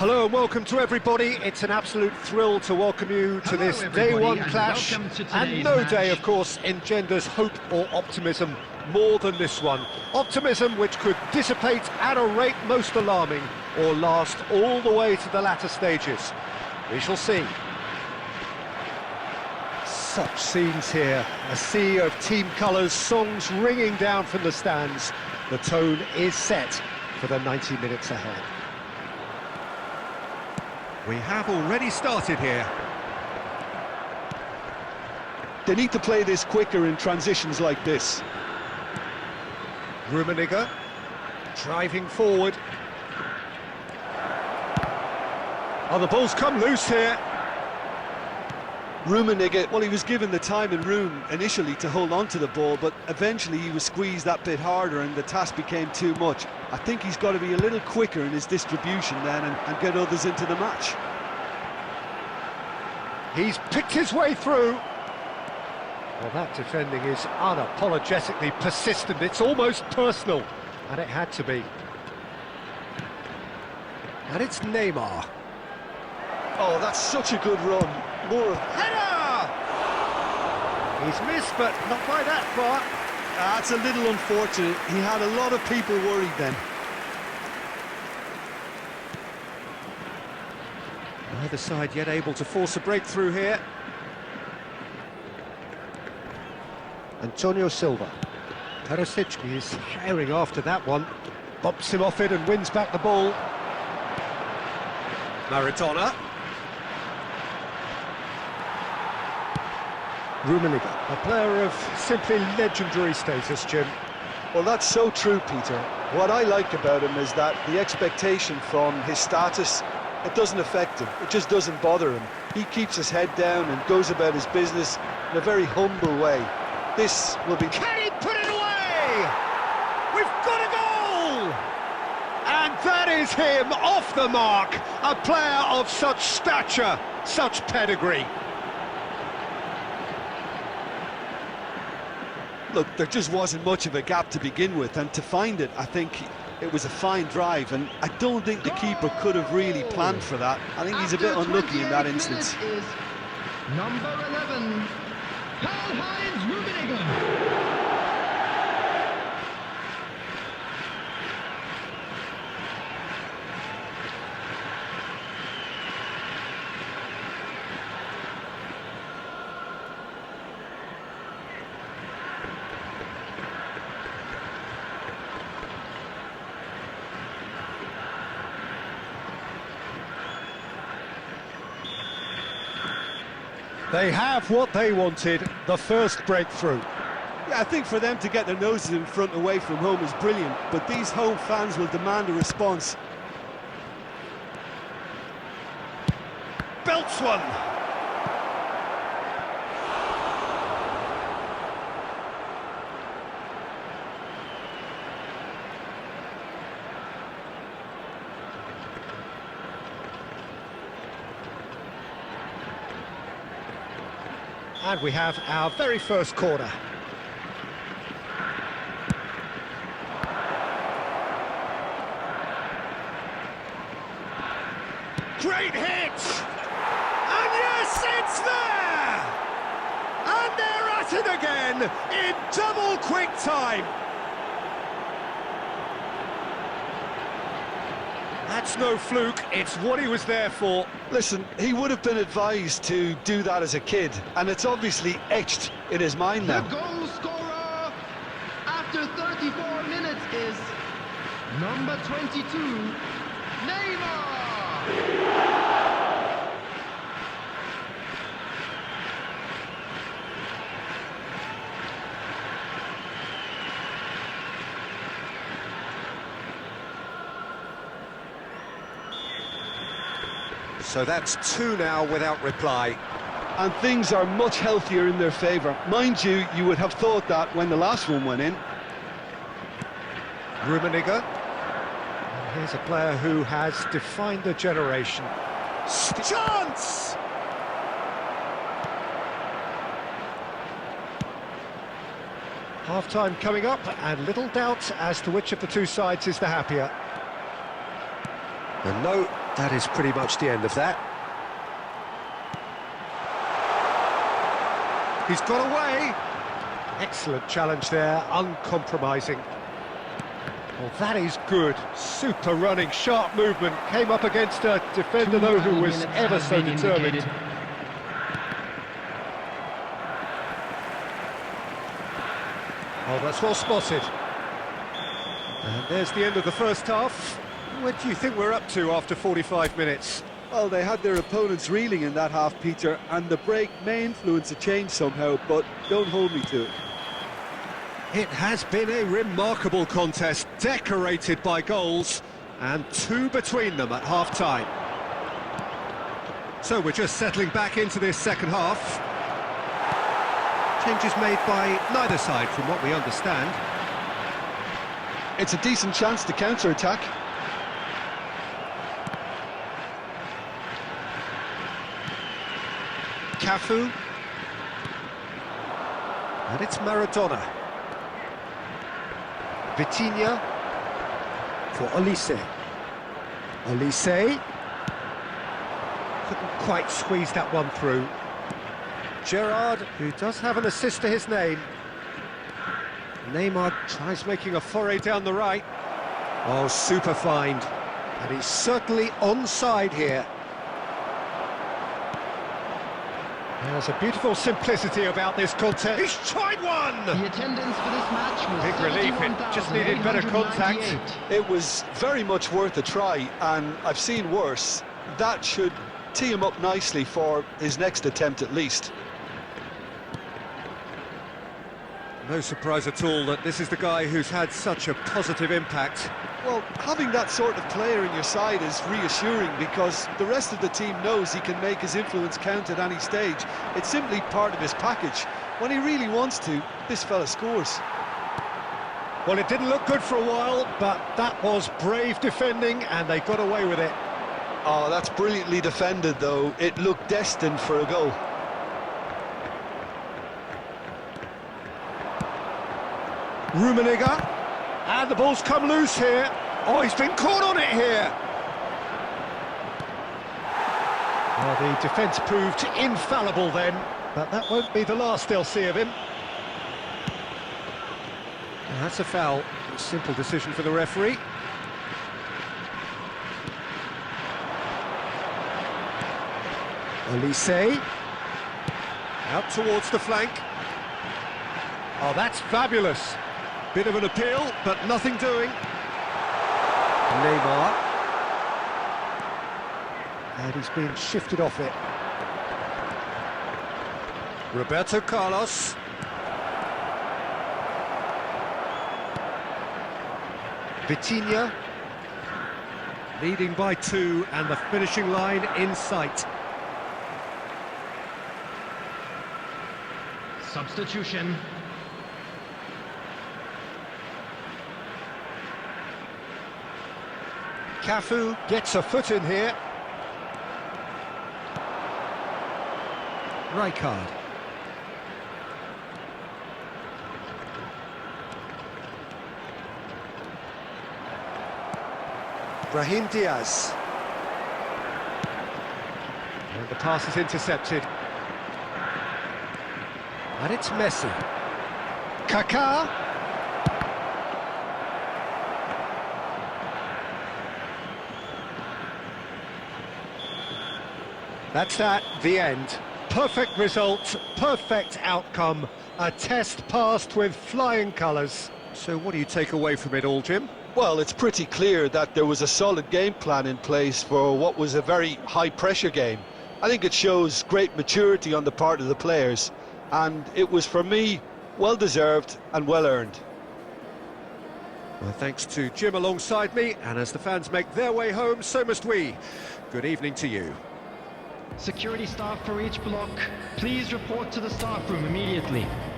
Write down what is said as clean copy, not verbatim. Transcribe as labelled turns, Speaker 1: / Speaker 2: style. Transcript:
Speaker 1: Hello and welcome to everybody. It's an absolute thrill to welcome you to this day one clash. And no day, of course, engenders hope or optimism more than this one. Optimism which could dissipate at a rate most alarming or last all the way to the latter stages. We shall see. Such scenes here. A sea of team colours, songs ringing down from the stands. The tone is set for the 90 minutes ahead. We have already started here.
Speaker 2: They need to play this quicker in transitions like this.
Speaker 1: Rummenigge driving forward. Oh, the ball's come loose here.
Speaker 2: Rummenigge, well, he was given the time and room initially to hold on to the ball, but eventually he was squeezed that bit harder and the task became too much. I think he's got to be a little quicker in his distribution then and get others into the match.
Speaker 1: He's picked his way through. Well, that defending is unapologetically persistent. It's almost personal, and it had to be. And it's Neymar.
Speaker 2: Oh, that's such a good run.
Speaker 1: Header! He's missed, but not by that far.
Speaker 2: That's a little unfortunate. He had a lot of people worried then.
Speaker 1: Neither side yet able to force a breakthrough here. Antonio Silva. Perisic is herring after that one. Bumps him off it and wins back the ball. Maradona. Rummenigge, a player of simply legendary status, Jim.
Speaker 2: Well, that's so true, Peter. What I like about him is that the expectation from his status, it doesn't affect him. It just doesn't bother him. He keeps his head down and goes about his business in a very humble way. This will be...
Speaker 1: Can he put it away? We've got a goal! And that is him off the mark. A player of such stature, such pedigree.
Speaker 2: Look, there just wasn't much of a gap to begin with, and to find it, I think it was a fine drive, and I don't think the keeper could have really planned for that. I think he's a bit unlucky in that instance.
Speaker 3: Is number 11, Karl-Heinz Rummenigge.
Speaker 1: They have what they wanted, the first breakthrough.
Speaker 2: Yeah, I think for them to get their noses in front away from home is brilliant, but these home fans will demand a response.
Speaker 1: Belts one. And we have our very first corner. Great hit! And yes, it's there! And they're at it again in double quick time. That's no fluke, it's what he was there for.
Speaker 2: Listen, he would have been advised to do that as a kid, and it's obviously etched in his mind now.
Speaker 3: The goal scorer after 34 minutes is number 22, Neymar.
Speaker 1: So that's two now without reply.
Speaker 2: And things are much healthier in their favour. Mind you, you would have thought that when the last one went in.
Speaker 1: Rummenigge. And here's a player who has defined a generation. Chance! Half-time coming up, and little doubt as to which of the two sides is the happier. And no That is pretty much the end of that. He's got away. Excellent challenge there, uncompromising. Well, that is good. Super running, sharp movement. Came up against a defender, though, who was ever so determined. Oh, that's well spotted. And there's the end of the first half. What do you think we're up to after 45 minutes?
Speaker 2: Well, they had their opponents reeling in that half, Peter, and the break may influence a change somehow, but don't hold me to it.
Speaker 1: It has been a remarkable contest, decorated by goals, and 2 between them at half-time. So we're just settling back into this second half. Changes made by neither side, from what we understand.
Speaker 2: It's a decent chance to counter-attack.
Speaker 1: Cafu. And it's Maradona. Vitinha for Olise. Olise couldn't quite squeeze that one through. Gerrard, who does have an assist to his name. Neymar tries making a foray down the right. Oh, super find. And he's certainly onside here. There's a beautiful simplicity about this contest. He's tried one!
Speaker 3: The attendance for this match was
Speaker 1: Big relief, it just needed better contact.
Speaker 2: It was very much worth a try, and I've seen worse. That should tee him up nicely for his next attempt at least.
Speaker 1: No surprise at all that this is the guy who's had such a positive impact.
Speaker 2: Well, having that sort of player in your side is reassuring because the rest of the team knows he can make his influence count at any stage. It's simply part of his package. When he really wants to, this fella scores.
Speaker 1: Well, it didn't look good for a while, but that was brave defending and they got away with it.
Speaker 2: Oh, that's brilliantly defended, though. It looked destined for a goal.
Speaker 1: Rummenigge, and the ball's come loose here. Oh, he's been caught on it here. Well, the defence proved infallible then, but that won't be the last they'll see of him. And that's a foul. A simple decision for the referee. Olise, out towards the flank. Oh, that's fabulous. Bit of an appeal, but nothing doing. Neymar. And he's been shifted off it. Roberto Carlos. Vitinha. Leading by 2, and the finishing line in sight.
Speaker 3: Substitution.
Speaker 1: Cafu gets a foot in here. Rijkaard. Brahim Diaz. And the pass is intercepted. And it's Messi. Kaká. That's that, the end. Perfect result, perfect outcome. A test passed with flying colours. So what do you take away from it all, Jim?
Speaker 2: Well, it's pretty clear that there was a solid game plan in place for what was a very high-pressure game. I think it shows great maturity on the part of the players, and it was, for me, well-deserved and well-earned.
Speaker 1: Well, thanks to Jim alongside me, and as the fans make their way home, so must we. Good evening to you.
Speaker 3: Security staff for each block, please report to the staff room immediately.